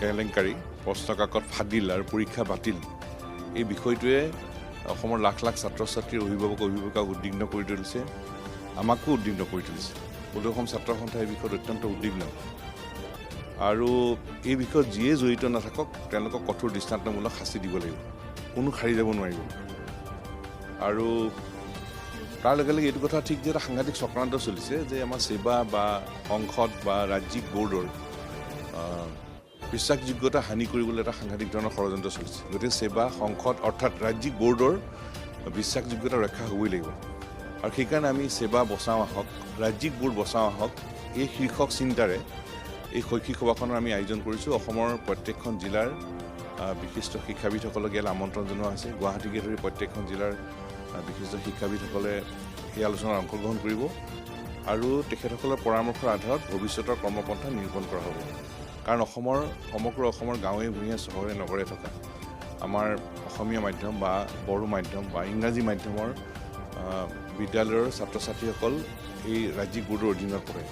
কেলেংকাৰী প্ৰশ্নকাকত ফাদিল আৰু পৰীক্ষা বাতিল এই বিষয়টোৱে অসমৰ লাখ লাখ ছাত্ৰ ছাত্ৰীৰ অভিভাৱকক উদ্বিগ্ন কৰি তুলিছে আমাকো উদ্বিগ্ন কৰি তুলিছে বোধহয় অসম ছাত্ৰ সন্থা এই বিষয়ত অত্যন্ত উদ্বিগ্ন আৰু এই বিষয়ত যিয়ে জড়িত নাথাকক তেওঁলোকক কঠোৰ দৃষ্টান্তমূলক শাস্তি দিব লাগিব কোনো খাৰি যাব নোৱাৰিব আৰু তাৰ লগে লগে এইটো কথা ঠিক যে এটা সাংঘাতিক চক্ৰান্ত চলিছে যে আমাৰ সেবা বা সংসদ বা ৰাজ্যিক বোৰ্ডৰ বিশ্বাসযোগ্যতা হানি কৰিবলৈ এটা সাংঘাতিক ধৰণৰ ষড়যন্ত্ৰ চলিছে গতিকে সেবা সংসদ অৰ্থাৎ ৰাজ্যিক বোৰ্ডৰ বিশ্বাসযোগ্যতা ৰক্ষা হ'বই লাগিব আৰু সেইকাৰণে আমি সেবা বচাওঁ আহক ৰাজ্যিক বোৰ্ড বচাওঁ আহক এই শীৰ্ষক চিন্তাৰে এই শৈক্ষিক সভাখনৰ আমি আয়োজন কৰিছোঁ অসমৰ প্ৰত্যেকখন জিলাৰ বিশিষ্ট শিক্ষাবিদসকলক ইয়াত আমন্ত্ৰণ জনোৱা হৈছে গুৱাহাটীকে ধৰি প্ৰত্যেকখন জিলাৰ বিশিষ্ট শিক্ষাবিদসকলে এই আলোচনাত অংশগ্ৰহণ কৰিব আৰু তেখেতসকলৰ পৰামৰ্শৰ আধাৰত ভৱিষ্যতৰ কৰ্মপন্থা নিৰূপণ কৰা হ'ব কাৰণ সমগ্ৰ অসমৰ গাঁৱে ভূঞে চহৰে নগৰে থকা আমাৰ অসমীয়া মাধ্যম বা বড়ো মাধ্যম বা ইংৰাজী মাধ্যমৰ বিদ্যালয়ৰ ছাত্ৰ ছাত্ৰীসকল এই ৰাজ্যিক বোৰ্ডৰ অধীনত পৰে